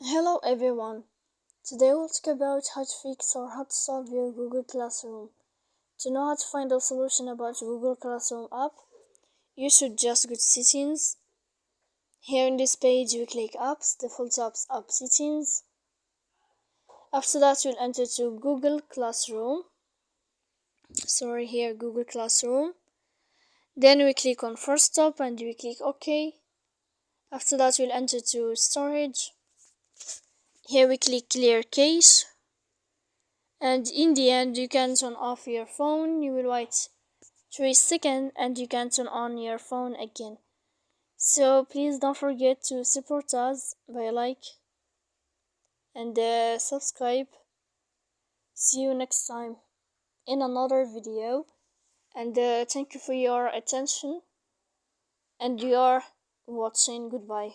Hello everyone. Today we'll talk about how to fix or how to solve your Google Classroom. To know how to find a solution about Google Classroom app, you should just go to settings. Here in this page we click apps, default apps, app settings. After that we'll enter to Google Classroom. Here Google Classroom. Then we click on first stop and we click OK. After that we'll enter to storage. Here we click clear cache. And in the end you can turn off your phone. You will wait 3 seconds and you can turn on your phone again. So please don't forget to support us by like and subscribe. See you next time in another video, and thank you for your attention and your watching. Goodbye.